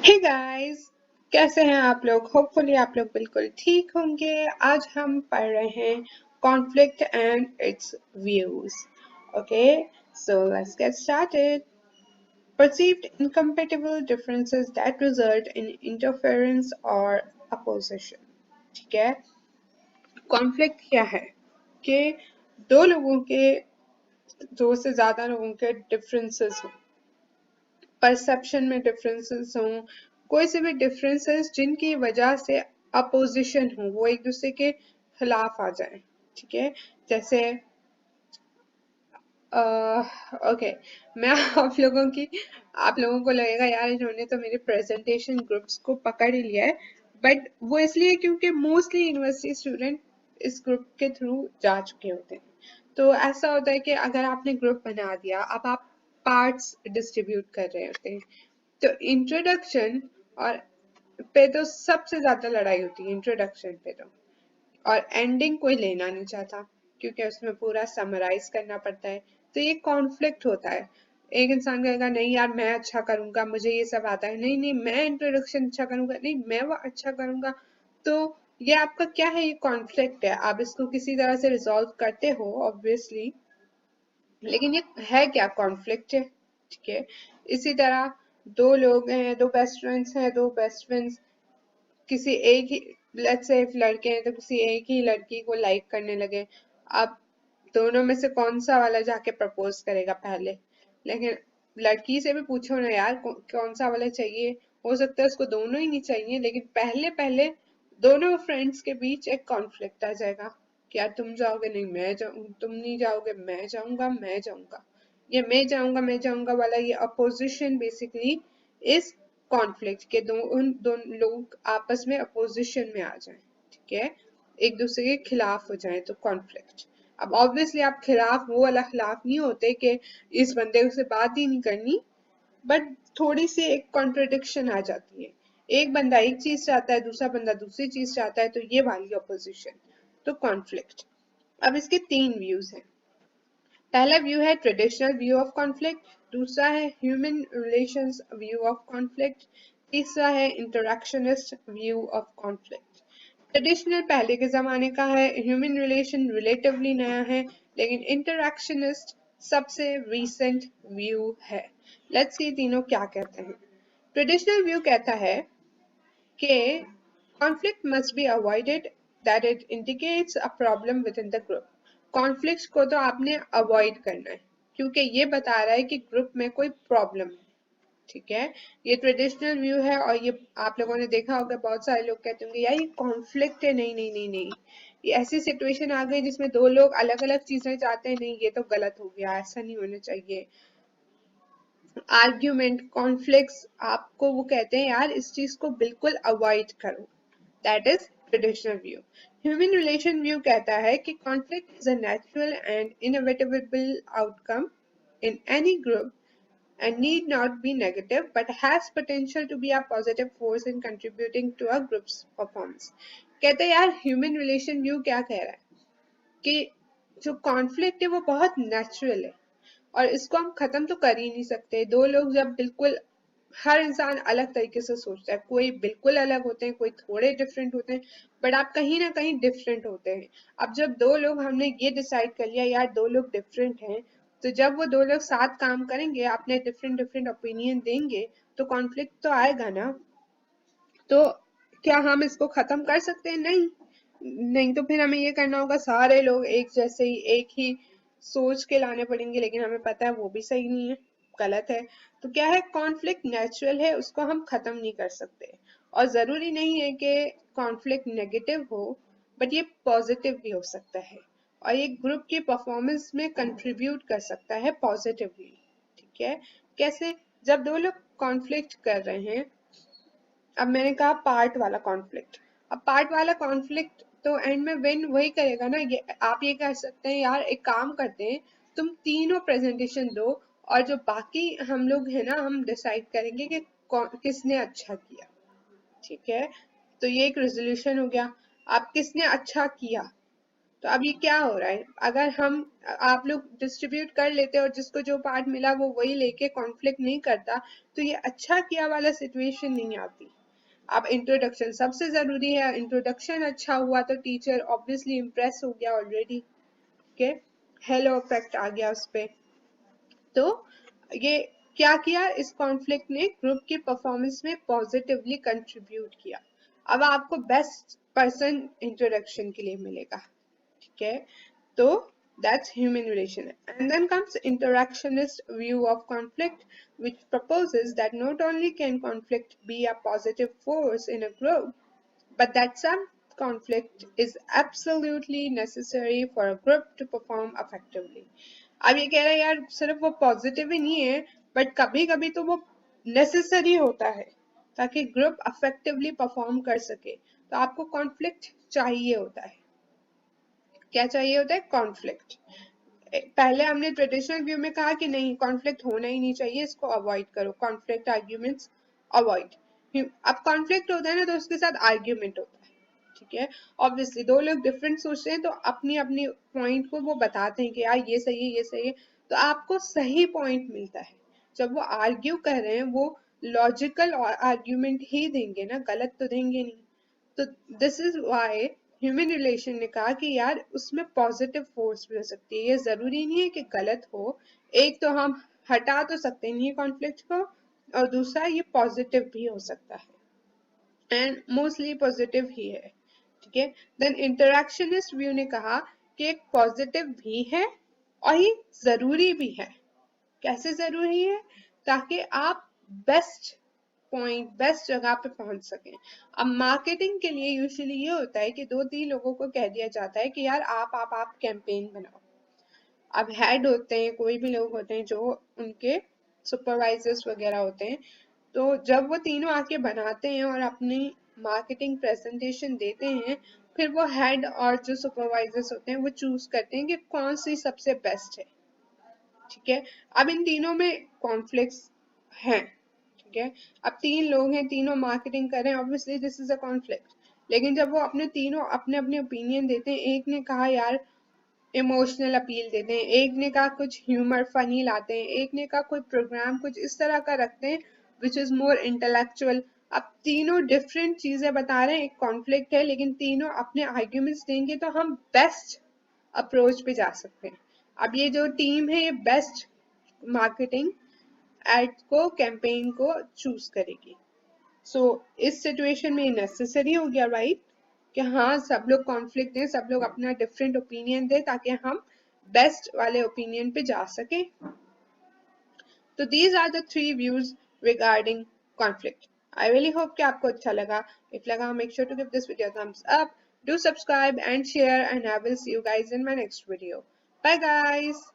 Hey guys, कैसे हैं आप लोग? होपफुली आप लोग बिल्कुल ठीक होंगे। आज हम पढ़ रहे हैं conflict and it's views. Okay, so let's get started. Perceived incompatible differences that result in interference or opposition। ठीक है, कॉन्फ्लिक्ट क्या है कि दो लोगों के, दो से ज्यादा लोगों के डिफरेंसेस हो, परसेप्शन में डिफरेंसेस हों, कोई से भी डिफरेंसेस जिनकी वजह से अपोजिशन हो, वो एक दूसरे के खिलाफ आ जाए। ठीक है, जैसे ओके, मैं आप लोगों को लगेगा यार इन्होंने तो मेरे प्रेजेंटेशन ग्रुप्स को पकड़ ही लिया है, बट वो इसलिए क्योंकि मोस्टली यूनिवर्सिटी स्टूडेंट इस ग्रुप के थ्रू जा चुके होते हैं। तो ऐसा होता है कि अगर आपने ग्रुप बना दिया, अब आप पार्ट्स डिस्ट्रीब्यूट कर रहे होते हैं, तो इंट्रोडक्शन और पे तो सबसे ज्यादा लड़ाई होती है, इंट्रोडक्शन पे तो। और एंडिंग कोई लेना नहीं चाहता क्योंकि उसमें पूरा समराइज करना पड़ता है, तो ये कॉन्फ्लिक्ट होता है। एक इंसान कहेगा नहीं यार मैं अच्छा करूंगा, मुझे ये सब आता है, नहीं नहीं मैं इंट्रोडक्शन अच्छा करूंगा, नहीं मैं वो अच्छा करूंगा। तो ये आपका क्या है? ये कॉन्फ्लिक्ट है। आप इसको किसी तरह से रिजॉल्व करते हो ऑब्वियसली, लेकिन ये है क्या? कॉन्फ्लिक्ट है। ठीक है, इसी तरह दो लोग हैं, दो बेस्ट फ्रेंड्स हैं, दो बेस्ट फ्रेंड्स किसी एक ही, लेट्स से लड़के हैं तो किसी एक ही लड़की को लाइक करने लगे। अब दोनों में से कौन सा वाला जाके प्रपोज करेगा पहले? लेकिन लड़की से भी पूछो ना यार, कौन सा वाला चाहिए। हो सकता है उसको दोनों ही नहीं चाहिए, लेकिन पहले पहले दोनों फ्रेंड्स के बीच एक कॉन्फ्लिक्ट आ जाएगा कि यार तुम जाओगे, नहीं मैं जाऊँ, तुम नहीं जाओगे, मैं जाऊंगा, मैं जाऊंगा। ये मैं जाऊंगा वाला, ये अपोजिशन बेसिकली इस कॉन्फ्लिक्ट के उन लोग आपस में अपोजिशन में आ जाएं। ठीक है, एक दूसरे के खिलाफ हो जाएं तो कॉन्फ्लिक्ट। अब ऑब्वियसली आप खिलाफ वो वाला खिलाफ नहीं होते कि इस बंदे से बात ही नहीं करनी, बट थोड़ी सी एक कॉन्ट्रडिक्शन आ जाती है। एक बंदा एक चीज चाहता है, दूसरा बंदा दूसरी चीज चाहता है, तो ये वाली अपोजिशन, तो कॉन्फ्लिक्ट। अब इसके तीन व्यूज हैं। पहला व्यू है ट्रेडिशनल व्यू ऑफ कॉन्फ्लिक्ट, दूसरा है human relations view of conflict, तीसरा है इंटरैक्शनिस्ट व्यू ऑफ कॉन्फ्लिक्ट। ट्रेडिशनल पहले के जमाने का है, ह्यूमन रिलेशन रिलेटिवली नया है, लेकिन इंटरैक्शनिस्ट सबसे रीसेंट व्यू है। लेट्स सी तीनों क्या कहते हैं। ट्रेडिशनल व्यू कहता है कि conflict must be avoided, that it indicates a problem within the group। Conflict को तो आपने अवॉइड करना है क्योंकि ये बता रहा है कि ग्रुप में कोई प्रॉब्लम है। ठीक है, ये ट्रेडिशनल व्यू है। और ये आप लोगों ने देखा होगा, बहुत सारे लोग कहते होंगे यार ये कॉन्फ्लिक्ट है, नहीं नहीं नहीं नहीं, ये ऐसी सिचुएशन आ गई जिसमें दो लोग अलग अलग चीजें चाहते हैं, नहीं ये तो गलत हो गया, ऐसा नहीं होना चाहिए। आर्ग्यूमेंट, कॉन्फ्लिक्ट्स, आपको वो कहते हैं यार इस चीज को बिल्कुल अवॉइड करो, that is traditional view. Human relation view कहता है कि conflict is a natural and inevitable outcome in any group and need not be negative but has potential to be a positive force in contributing to a group's performance। कहते हैं यार human relation view क्या कह रहा है कि जो conflict है वो बहुत नेचुरल है और इसको हम खत्म तो कर ही नहीं सकते। दो लोग जब बिल्कुल, हर इंसान अलग तरीके से सोचता है, कोई बिल्कुल अलग होते हैं, कोई थोड़े डिफरेंट होते हैं, बट आप कहीं ना कहीं डिफरेंट होते हैं। अब जब दो लोग, हमने ये डिसाइड कर लिया यार दो लोग डिफरेंट हैं, तो जब वो दो लोग साथ काम करेंगे, अपने डिफरेंट डिफरेंट ओपिनियन देंगे, तो कॉन्फ्लिक्ट तो आएगा ना। तो क्या हम इसको खत्म कर सकते हैं? नहीं, नहीं तो फिर हमें ये करना होगा सारे लोग एक जैसे ही, एक ही सोच के लाने पड़ेंगे, लेकिन हमें पता है वो भी सही नहीं है, गलत है। तो क्या है, कॉन्फ्लिक्ट नेचुरल है, उसको हम खत्म नहीं कर सकते। और जरूरी नहीं है कि कॉन्फ्लिक्ट नेगेटिव हो, बट ये पॉजिटिव भी हो सकता है और ये ग्रुप की परफॉर्मेंस में कंट्रीब्यूट कर सकता है पॉजिटिवली। ठीक है, कैसे? जब दो लोग कॉन्फ्लिक्ट कर रहे हैं, अब मैंने कहा पार्ट वाला कॉन्फ्लिक्ट, अब पार्ट वाला कॉन्फ्लिक्ट तो एंड में विन वही करेगा ना। ये आप ये कह सकते हैं यार एक काम करते हैं, तुम तीनों प्रेजेंटेशन दो और जो बाकी हम लोग है ना, हम डिसाइड करेंगे कि किसने अच्छा किया। ठीक है, तो ये एक रेजोल्यूशन हो गया। आप किसने अच्छा किया, तो अब ये क्या हो रहा है, अगर हम आप लोग डिस्ट्रीब्यूट कर लेते और जिसको जो पार्ट मिला वो वही लेके कॉन्फ्लिक्ट नहीं करता, तो ये अच्छा किया वाला सिचुएशन नहीं आती। अब इंट्रोडक्शन सबसे जरूरी है, इंट्रोडक्शन अच्छा हुआ तो टीचर ऑब्वियसली इम्प्रेस हो गया ऑलरेडी, के हेलो इफेक्ट आ गया उस पे। तो ये क्या किया, इस कॉन्फ्लिक्ट ने ग्रुप की परफॉर्मेंस में पॉजिटिवली कंट्रीब्यूट किया। अब आपको बेस्ट पर्सन इंट्रोडक्शन के लिए मिलेगा, ठीक है। तो that's human relation. And then comes interactionist view of conflict, which proposes that not only can conflict be a positive force in a group, but that some conflict is absolutely necessary for a group to perform effectively. अब ये कह रहे हैं यार सिर्फ वो positive ही नहीं है, बट कभी कभी तो वो नेसेसरी होता है ताकि ग्रुप अफेक्टिवली परफॉर्म कर सके। तो आपको कॉन्फ्लिक्ट चाहिए होता है। क्या चाहिए होता है? कॉन्फ्लिक्ट। पहले हमने ट्रेडिशनल व्यू में कहा कि नहीं, कॉन्फ्लिक्ट होना ही नहीं चाहिए, इसको अवॉइड करो, कॉन्फ्लिक्ट आर्ग्यूमेंट्स अवॉइड। अब कॉन्फ्लिक्ट होता है ना, तो उसके साथ आर्ग्यूमेंट होता है, ठीक है। ऑब्वियसली दो लोग डिफरेंट सोचते हैं तो अपनी अपनी पॉइंट को वो बताते हैं कि यार ये सही है, ये सही है, तो आपको सही पॉइंट मिलता है। जब वो आर्ग्यू कर रहे हैं वो लॉजिकल आर्ग्यूमेंट ही देंगे ना, गलत तो देंगे नहीं। तो this is why human relation ने कहा कि यार उसमें पॉजिटिव फोर्स भी हो सकती है, ये जरूरी नहीं है कि गलत हो। एक तो हम हटा तो सकते नहीं है कॉन्फ्लिक्ट को, और दूसरा ये पॉजिटिव भी हो सकता है, एंड मोस्टली पॉजिटिव ही है, ठीक है। देन इंटरैक्शनिस्ट व्यू ने कहा कि एक पॉजिटिव भी है और ये जरूरी भी है। कैसे जरूरी है? ताकि आप बेस्ट पॉइंट, बेस्ट जगह पे पहुंच सकें। अब मार्केटिंग के लिए यूजुअली ये होता है कि 2-3 लोगों को कह दिया जाता है कि यार आप कैंपेन बनाओ। अब हेड होते हैं, कोई भी लोग होते हैं जो उनके सुपरवाइजर्स वगैरह होते हैं, तो जब वो तीनों आके बनाते हैं और अपनी मार्केटिंग प्रेजेंटेशन देते हैं, फिर वो हेड और जो सुपरवाइजर्स होते हैं वो चूज करते हैं कि कौन सी सबसे बेस्ट है, ठीक है। अब इन तीनों में कॉन्फ्लिक्ट्स हैं, ठीक है। अब 3 लोग हैं, तीनों मार्केटिंग कर रहे हैं, obviously this is a conflict. लेकिन जब वो अपने तीनों अपने अपने ओपिनियन देते हैं, एक ने कहा यार इमोशनल अपील देते हैं, एक ने कहा कुछ ह्यूमर फनी लाते हैं, एक ने कहा कोई प्रोग्राम कुछ इस तरह का रखते हैं विच इज मोर इंटेलेक्चुअल। अब तीनों डिफरेंट चीजें बता रहे हैं, एक कॉन्फ्लिक्ट है, लेकिन तीनों अपने आर्ग्यूमेंट्स देंगे तो हम बेस्ट अप्रोच पे जा सकते हैं। अब ये जो टीम है ये बेस्ट मार्केटिंग एड को, कैंपेन को चूज करेगी। सो इस सिचुएशन में नेसेसरी हो गया, राइट, कि हाँ सब लोग कॉन्फ्लिक्ट दें, सब लोग अपना डिफरेंट ओपिनियन दें ताकि हम बेस्ट वाले ओपिनियन पे जा सके। तो these are the 3 views regarding conflict. I really hope कि आपको अच्छा लगा। इफ लगा, make sure to give this video thumbs up, do subscribe and share, and I will see you guys in my next video. Bye guys.